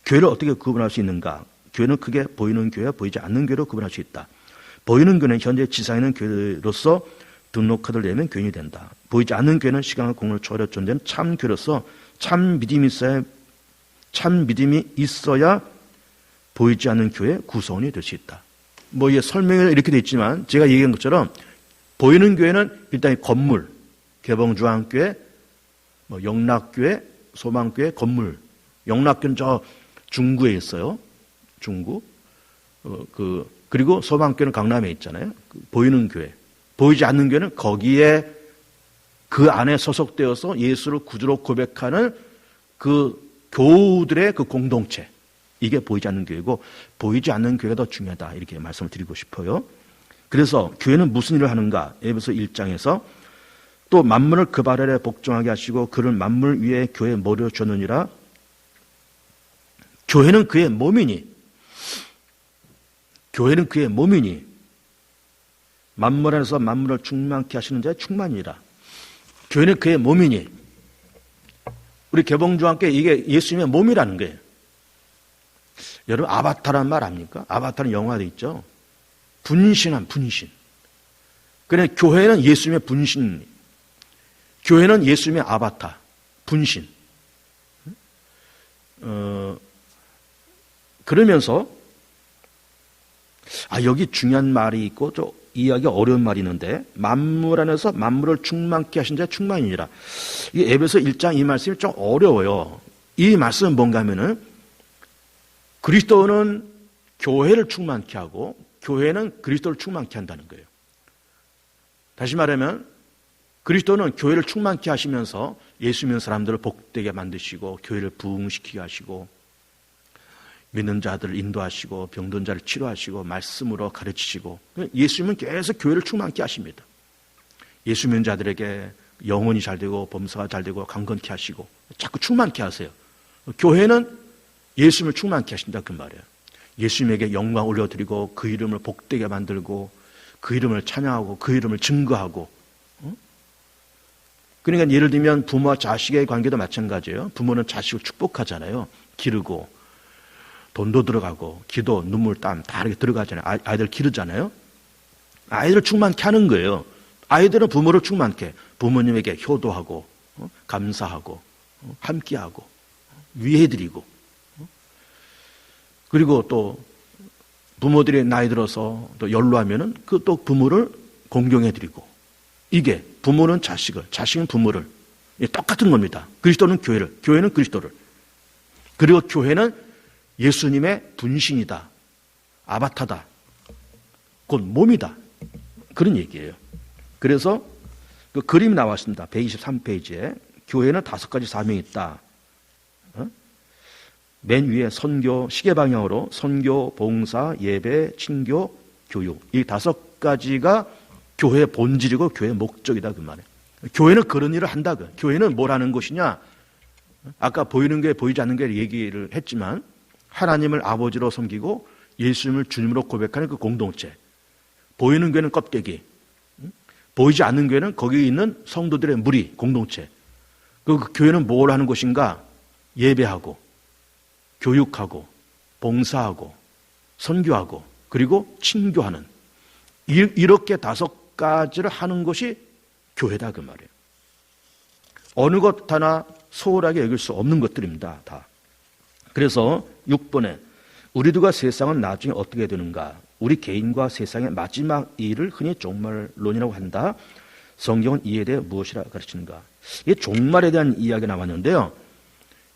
교회를 어떻게 구분할 수 있는가? 교회는 크게 보이는 교회와 보이지 않는 교회로 구분할 수 있다. 보이는 교회는 현재 지상에 있는 교회로서 등록카드를 내면 교인이 된다. 보이지 않는 교회는 시간과 공을 초월해 존재하는 참 교회로서 참 믿음이 있어야 보이지 않는 교회 구성원이 될 수 있다. 뭐 이게 설명이 이렇게 돼 있지만 제가 얘기한 것처럼 보이는 교회는 일단 건물, 개봉중앙교회, 뭐 영락교회, 소망교회, 건물. 영락교는 저 중구에 있어요. 중구. 그리고 소망교회는 강남에 있잖아요. 보이는 교회. 보이지 않는 교회는 거기에 그 안에 소속되어서 예수를 구주로 고백하는 그 교우들의 그 공동체. 이게 보이지 않는 교회고 보이지 않는 교회가 더 중요하다. 이렇게 말씀을 드리고 싶어요. 그래서 교회는 무슨 일을 하는가? 에베소 1장에서 또 만물을 그 발 아래 복종하게 하시고 그를 만물 위에 교회에 머리로 주느니라. 교회는 그의 몸이니 만물 안에서 만물을 충만케 하시는 자의 충만이라. 교회는 그의 몸이니 우리 개봉주왕께 이게 예수님의 몸이라는 거예요. 여러분 아바타란 말 압니까? 아바타는 영화도 있죠. 분신. 그래 교회는 예수님의 분신. 교회는 예수님의 아바타, 분신. 그러면서 여기 중요한 말이 있고 좀 이해하기 어려운 말이 있는데 만물 안에서 만물을 충만케 하신 자 충만이니라. 이 에베소 1장 이 말씀이 좀 어려워요. 이 말씀은 뭔가 하면은 그리스도는 교회를 충만케 하고 교회는 그리스도를 충만케 한다는 거예요. 다시 말하면 그리스도는 교회를 충만케 하시면서 예수 믿는 사람들을 복되게 만드시고 교회를 부흥시키게 하시고 믿는 자들을 인도하시고 병든 자를 치료하시고 말씀으로 가르치시고 예수님은 계속 교회를 충만케 하십니다. 예수 믿는 자들에게 영혼이 잘 되고 범사가 잘 되고 강건케 하시고 자꾸 충만케 하세요. 교회는 예수님을 충만케 하신다 그 말이에요. 예수님에게 영광 올려드리고 그 이름을 복되게 만들고 그 이름을 찬양하고 그 이름을 증거하고. 그러니까 예를 들면 부모와 자식의 관계도 마찬가지예요. 부모는 자식을 축복하잖아요. 기르고 돈도 들어가고 기도, 눈물, 땀 다 이렇게 들어가잖아요. 아이들 기르잖아요. 아이들을 충만케 하는 거예요. 아이들은 부모를 충만케, 부모님에게 효도하고 감사하고 함께하고 위해드리고, 그리고 또 부모들이 나이 들어서 또 연로하면은 그 또 부모를 공경해드리고, 이게 부모는 자식을, 자식은 부모를, 똑같은 겁니다. 그리스도는 교회를, 교회는 그리스도를, 그리고 교회는 예수님의 분신이다, 아바타다, 곧 몸이다, 그런 얘기예요. 그래서 그 그림이 나왔습니다. 123페이지에 교회는 5가지 사명이 있다. 맨 위에 선교, 시계 방향으로 선교, 봉사, 예배, 친교, 교육, 이 5가지가 교회의 본질이고 교회의 목적이다 그 말이에요. 교회는 그런 일을 한다. 교회는 뭘 하는 것이냐? 아까 보이는 게 보이지 않는 게 얘기를 했지만 하나님을 아버지로 섬기고 예수님을 주님으로 고백하는 그 공동체. 보이는 교회는 껍데기, 보이지 않는 교회는 거기 있는 성도들의 무리, 공동체. 그 교회는 뭘 하는 것인가? 예배하고 교육하고 봉사하고 선교하고 그리고 친교하는, 이렇게 5가지를 하는 것이 교회다 그 말이에요. 어느 것 하나 소홀하게 여길 수 없는 것들입니다. 다. 그래서 6번에 우리들과 세상은 나중에 어떻게 되는가? 우리 개인과 세상의 마지막 일을 흔히 종말론이라고 한다. 성경은 이에 대해 무엇이라 가르치는가? 이 종말에 대한 이야기가 나왔는데요.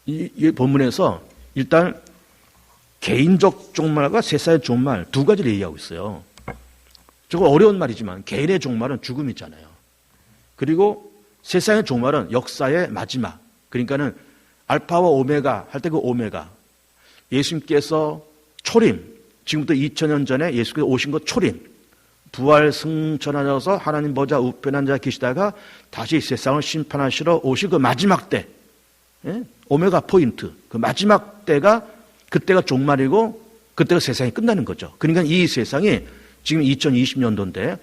이 본문에서 일단 개인적 종말과 세상의 종말 2가지를 얘기하고 있어요. 조금 어려운 말이지만 개인의 종말은 죽음이잖아요. 그리고 세상의 종말은 역사의 마지막. 그러니까는 알파와 오메가 할 때 그 오메가. 예수님께서 초림, 지금부터 2000년 전에 예수께서 오신 것 초림, 부활 승천하셔서 하나님 보좌 우편에 앉아 계시다가 다시 세상을 심판하시러 오실 그 마지막 때, 오메가 포인트, 그 마지막 때가, 그때가 종말이고 그때가 세상이 끝나는 거죠. 그러니까 이 세상이 지금 2020년도인데,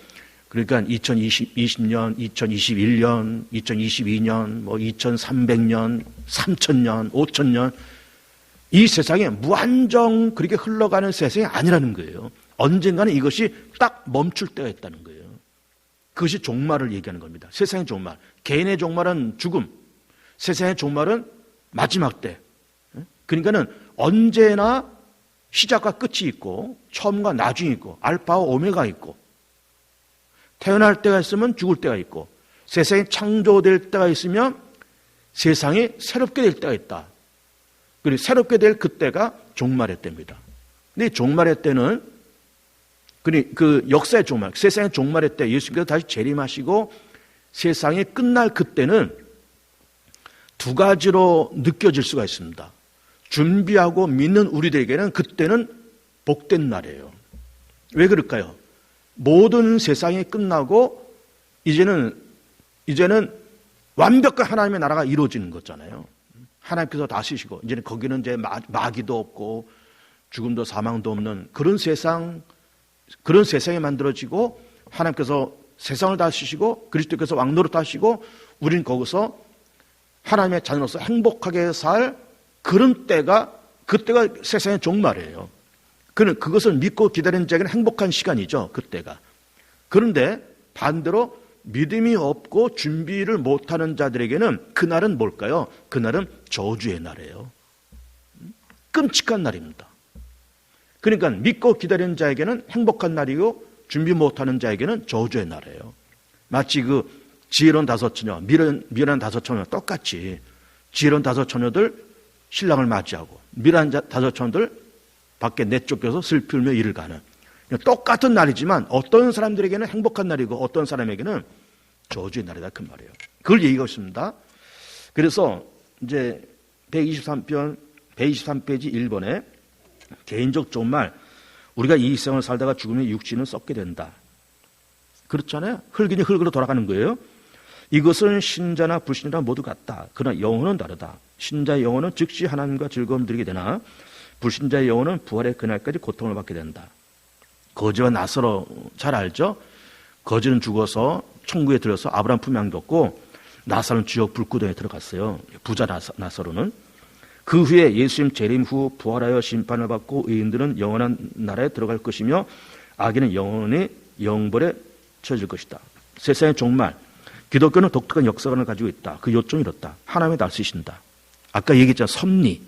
그러니까 2020년, 2021년, 2022년, 뭐 2300년, 3000년, 5000년, 이 세상에 무한정 그렇게 흘러가는 세상이 아니라는 거예요. 언젠가는 이것이 딱 멈출 때가 있다는 거예요. 그것이 종말을 얘기하는 겁니다. 세상의 종말. 개인의 종말은 죽음, 세상의 종말은 마지막 때. 그러니까는 언제나 시작과 끝이 있고 처음과 나중이 있고 알파와 오메가 있고, 태어날 때가 있으면 죽을 때가 있고, 세상이 창조될 때가 있으면 세상이 새롭게 될 때가 있다. 그리고 새롭게 될 그때가 종말의 때입니다. 근데 종말의 때는 그 역사의 종말, 세상의 종말의 때 예수님께서 다시 재림하시고 세상이 끝날 그때는 2가지로 느껴질 수가 있습니다. 준비하고 믿는 우리들에게는 그때는 복된 날이에요. 왜 그럴까요? 모든 세상이 끝나고 이제는 완벽한 하나님의 나라가 이루어지는 거잖아요. 하나님께서 다스리시고 이제는 거기는 이제 마귀도 없고 죽음도 사망도 없는 그런 세상이 만들어지고, 하나님께서 세상을 다스리시고 그리스도께서 왕노릇 하시고 우리는 거기서 하나님의 자녀로서 행복하게 살 그런 때가, 그때가 세상의 종말이에요. 그것을 믿고 기다리는 자에게는 행복한 시간이죠, 그때가. 그런데 반대로 믿음이 없고 준비를 못하는 자들에게는 그날은 뭘까요? 그날은 저주의 날이에요. 끔찍한 날입니다. 그러니까 믿고 기다리는 자에게는 행복한 날이고 준비 못하는 자에게는 저주의 날이에요. 마치 그 지혜로운 5처녀, 미련한 5처녀 똑같이 지혜로운 5처녀들 신랑을 맞이하고 미련한 5처녀들 밖에 내쫓겨서 슬피 울며 이를 가는, 똑같은 날이지만 어떤 사람들에게는 행복한 날이고 어떤 사람에게는 저주의 날이다 그 말이에요. 그걸 얘기하고 있습니다. 그래서 이제 123페이지 1번에 개인적 종말, 우리가 이 생을 살다가 죽으면 육신은 썩게 된다. 그렇잖아요. 흙이니 흙으로 돌아가는 거예요. 이것은 신자나 불신자 모두 같다. 그러나 영혼은 다르다. 신자의 영혼은 즉시 하나님과 즐거움을 누리게 되나 불신자의 영혼은 부활의 그날까지 고통을 받게 된다. 거지와 나사로 잘 알죠? 거지는 죽어서 천국에 들어서 아브라함 품에 안겼고 나사로는 지옥 불구덩이에 들어갔어요. 부자 나사로는. 그 후에 예수님 재림 후 부활하여 심판을 받고 의인들은 영원한 나라에 들어갈 것이며 악인은 영원히 영벌에 처해질 것이다. 세상의 종말, 기독교는 독특한 역사관을 가지고 있다. 그 요점이 이렇다. 하나님의 날 쓰신다. 아까 얘기했잖아. 섭리.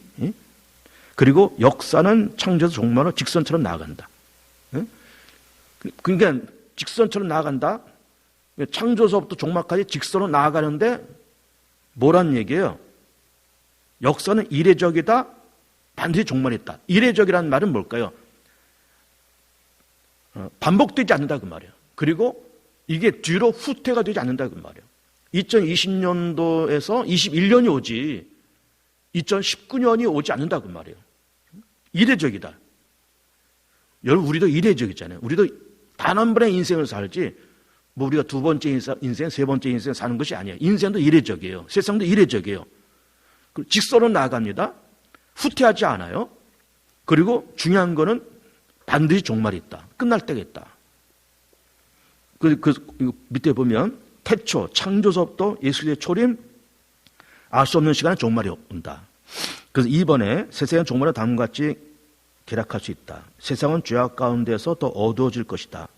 그리고 역사는 창조에서 종말로 직선처럼 나아간다. 그러니까 직선처럼 나아간다. 창조서부터 종말까지 직선으로 나아가는데 뭐란 얘기예요? 역사는 이례적이다. 반드시 종말이 있다. 이례적이라는 말은 뭘까요? 반복되지 않는다 그 말이에요. 그리고 이게 뒤로 후퇴가 되지 않는다 그 말이에요. 2020년도에서 21년이 오지 2019년이 오지 않는다 그 말이에요. 이례적이다. 여러분 우리도 이례적이잖아요. 우리도 단 한 번의 인생을 살지 뭐 우리가 두 번째 인생, 세 번째 인생 사는 것이 아니에요. 인생도 이례적이에요. 세상도 이례적이에요. 직선으로 나아갑니다. 후퇴하지 않아요. 그리고 중요한 거는 반드시 종말이 있다. 끝날 때가 있다. 그 밑에 보면 태초, 창조서부터 예수의 초림, 알 수 없는 시간에 종말이 온다. 그래서 이번에 세상의 종말은 다음과 같이 개락할 수 있다. 세상은 죄악 가운데서 더 어두워질 것이다.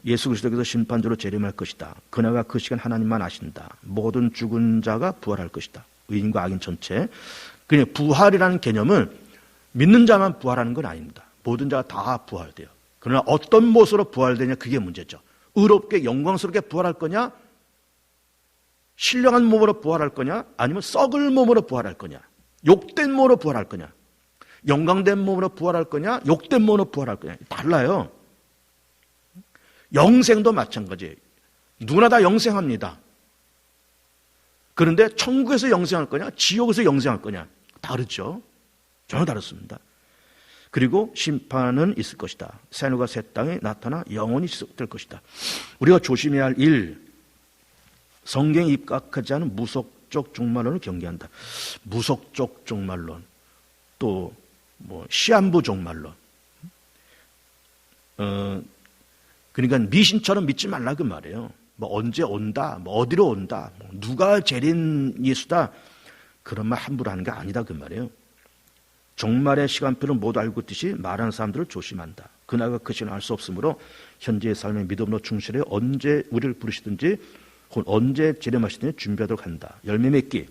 예수 그리스도께서 심판주로 재림할 것이다. 그날과 그 시간 하나님만 아신다. 모든 죽은 자가 부활할 것이다. 의인과 악인 전체. 그냥 부활이라는 개념은 믿는 자만 부활하는 건 아닙니다. 모든 자가 다 부활돼요. 그러나 어떤 모습으로 부활되냐 그게 문제죠. 의롭게 영광스럽게 부활할 거냐? 신령한 몸으로 부활할 거냐? 아니면 썩을 몸으로 부활할 거냐? 욕된 몸으로 부활할 거냐? 영광된 몸으로 부활할 거냐? 욕된 몸으로 부활할 거냐? 달라요. 영생도 마찬가지예요. 누구나 다 영생합니다. 그런데 천국에서 영생할 거냐? 지옥에서 영생할 거냐? 다르죠. 전혀 다릅니다. 그리고 심판은 있을 것이다. 새하늘과 새 땅에 나타나 영원히 지속될 것이다. 우리가 조심해야 할 일, 성경에 입각하지 않은 무속적 종말론을 경계한다. 무속적 종말론, 또 뭐 시한부 종말론. 그러니까 미신처럼 믿지 말라 그 말이에요. 뭐 언제 온다, 뭐 어디로 온다, 뭐 누가 재림 예수다, 그런 말 함부로 하는 게 아니다 그 말이에요. 종말의 시간표를 모두 알고 있듯이 말하는 사람들을 조심한다. 그날과 그 시간을 알 수 없으므로 현재의 삶의 믿음으로 충실해 언제 우리를 부르시든지 혹은 언제 재림하시든지 준비하도록 한다. 열매 맺기.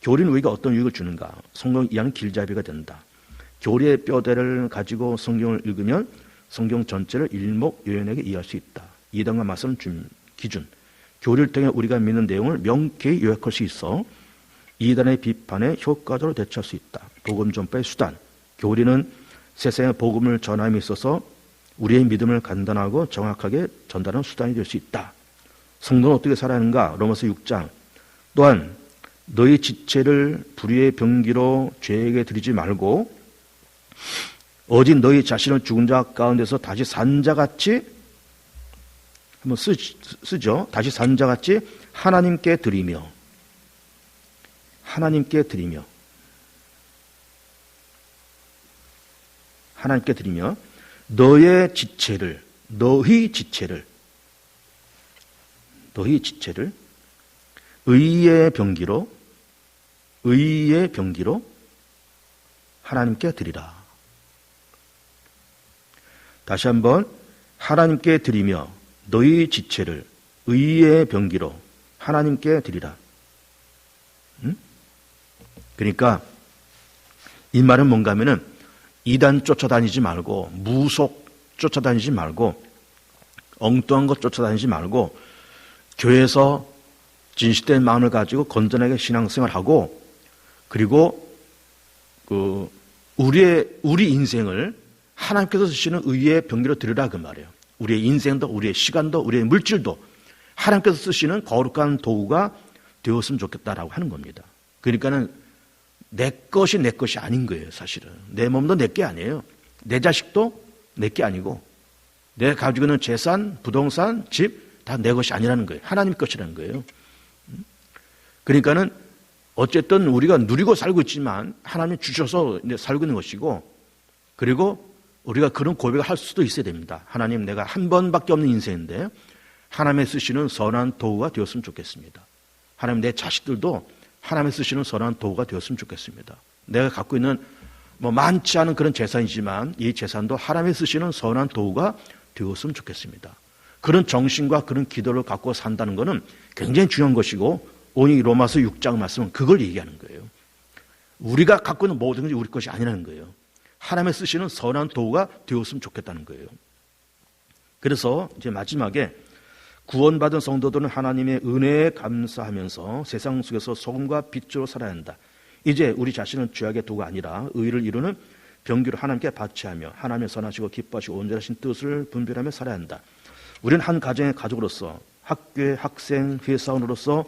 교리는 우리가 어떤 유익을 주는가? 성경 이해하는 길잡이가 된다. 교리의 뼈대를 가지고 성경을 읽으면 성경 전체를 일목요연하게 이해할 수 있다. 이단과 맞서는 기준. 교리를 통해 우리가 믿는 내용을 명쾌히 요약할 수 있어 이단의 비판에 효과적으로 대처할 수 있다. 복음 전파의 수단. 교리는 세상의 복음을 전함에 있어서 우리의 믿음을 간단하고 정확하게 전달하는 수단이 될 수 있다. 성도는 어떻게 살아야 하는가? 로마서 6장. 또한 너희 지체를 불의의 병기로 죄에게 드리지 말고 오직 너희 자신을 죽은 자 가운데서 다시 산 자같이 한번 쓰죠. 다시 산 자같이 하나님께 드리며 너희 지체를 의의 병기로 하나님께 드리라. 다시 한번 하나님께 드리며 너희 지체를 의의 병기로 하나님께 드리라. 그러니까 이 말은 뭔가 하면은 이단 쫓아다니지 말고 무속 쫓아다니지 말고 엉뚱한 것 쫓아다니지 말고 교회에서 진실된 마음을 가지고 건전하게 신앙생활하고 그리고 우리 인생을 하나님께서 쓰시는 의의 병기로 드리라 그 말이에요. 우리의 인생도 우리의 시간도 우리의 물질도 하나님께서 쓰시는 거룩한 도구가 되었으면 좋겠다라고 하는 겁니다. 그러니까는 내 것이 아닌 거예요. 사실은 내 몸도 내 게 아니에요. 내 자식도 내 게 아니고 내가 가지고 있는 재산, 부동산, 집 다 내 것이 아니라는 거예요. 하나님 것이라는 거예요. 그러니까는 어쨌든 우리가 누리고 살고 있지만 하나님이 주셔서 이제 살고 있는 것이고, 그리고 우리가 그런 고백을 할 수도 있어야 됩니다. 하나님, 내가 한 번밖에 없는 인생인데 하나님의 쓰시는 선한 도구가 되었으면 좋겠습니다. 하나님, 내 자식들도 하나님의 쓰시는 선한 도구가 되었으면 좋겠습니다. 내가 갖고 있는 많지 않은 그런 재산이지만 이 재산도 하나님의 쓰시는 선한 도구가 되었으면 좋겠습니다. 그런 정신과 그런 기도를 갖고 산다는 것은 굉장히 중요한 것이고, 오늘 로마서 6장 말씀은 그걸 얘기하는 거예요. 우리가 갖고 있는 모든 것이 우리 것이 아니라는 거예요. 하나님의 쓰시는 선한 도구가 되었으면 좋겠다는 거예요. 그래서 이제 마지막에 구원받은 성도들은 하나님의 은혜에 감사하면서 세상 속에서 소금과 빛으로 살아야 한다. 이제 우리 자신은 죄악의 도구가 아니라 의를 이루는 병기로 하나님께 바치하며 하나님의 선하시고 기뻐하시고 온전하신 뜻을 분별하며 살아야 한다. 우리는 한 가정의 가족으로서, 학교의 학생, 회사원으로서,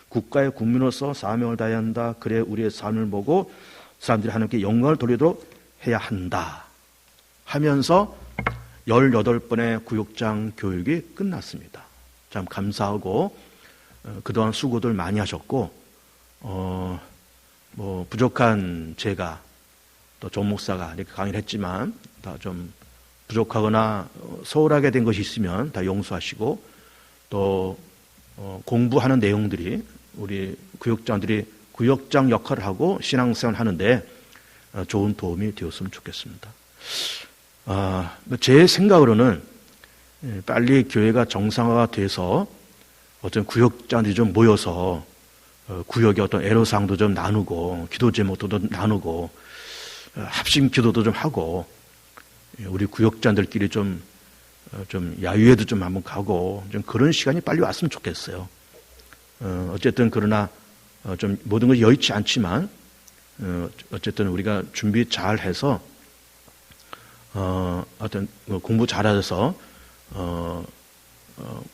국가의 국민으로서 사명을 다해야 한다. 그래 우리의 삶을 보고 사람들이 하나님께 영광을 돌리도록 해야 한다 하면서 18번의 구역장 교육이 끝났습니다. 참 감사하고, 그동안 수고들 많이 하셨고, 부족한 제가 또 정 목사가 이렇게 강의를 했지만 다 좀 부족하거나 소홀하게 된 것이 있으면 다 용서하시고, 또 공부하는 내용들이 우리 구역장들이 구역장 역할을 하고 신앙생활을 하는데 좋은 도움이 되었으면 좋겠습니다. 제 생각으로는 빨리 교회가 정상화가 돼서 어떤 구역장들이 좀 모여서 구역의 어떤 애로사항도 좀 나누고, 기도 제목도 좀 나누고, 합심 기도도 좀 하고, 우리 구역장들끼리 좀 야유회도 좀 한번 가고, 좀 그런 시간이 빨리 왔으면 좋겠어요. 어쨌든 그러나 좀 모든 것이 여의치 않지만 어쨌든 우리가 준비 잘 해서 어떤 공부 잘해서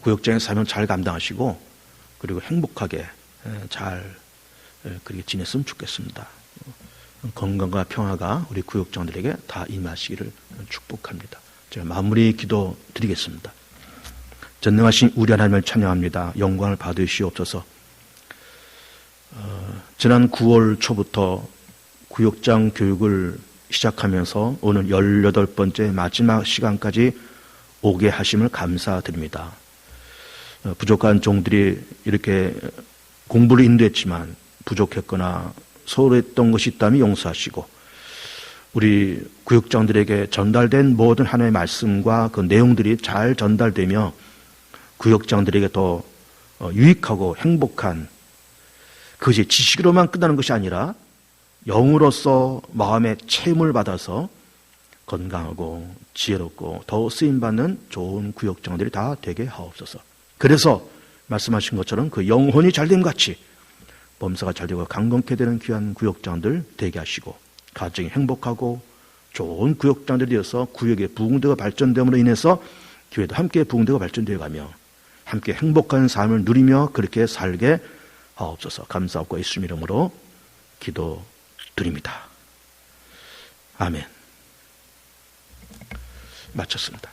구역장의 사명 잘 감당하시고, 그리고 행복하게 잘 그렇게 지냈으면 좋겠습니다. 건강과 평화가 우리 구역장들에게 다 임하시기를 축복합니다. 제가 마무리 기도 드리겠습니다. 전능하신 우리 하나님을 찬양합니다. 영광을 받으시옵소서. 지난 9월 초부터 구역장 교육을 시작하면서 오늘 18번째 마지막 시간까지 오게 하심을 감사드립니다. 부족한 종들이 이렇게 공부를 인도했지만 부족했거나 소홀했던 것이 있다면 용서하시고, 우리 구역장들에게 전달된 모든 하나님의 말씀과 그 내용들이 잘 전달되며 구역장들에게 더 유익하고 행복한, 그것이 지식으로만 끝나는 것이 아니라 영으로서 마음의 체험을 받아서 건강하고 지혜롭고 더 쓰임받는 좋은 구역장들이 다 되게 하옵소서. 그래서 말씀하신 것처럼 그 영혼이 잘됨 같이 범사가 잘되고 강건케 되는 귀한 구역장들 되게 하시고, 가정이 행복하고 좋은 구역장들이 되어서 구역의 부흥대가 발전됨으로 인해서 교회도 함께 부흥대가 발전되어 가며 함께 행복한 삶을 누리며 그렇게 살게 하옵소서. 감사하고 예수 이름으로 기도드립니다. 아멘. 마쳤습니다.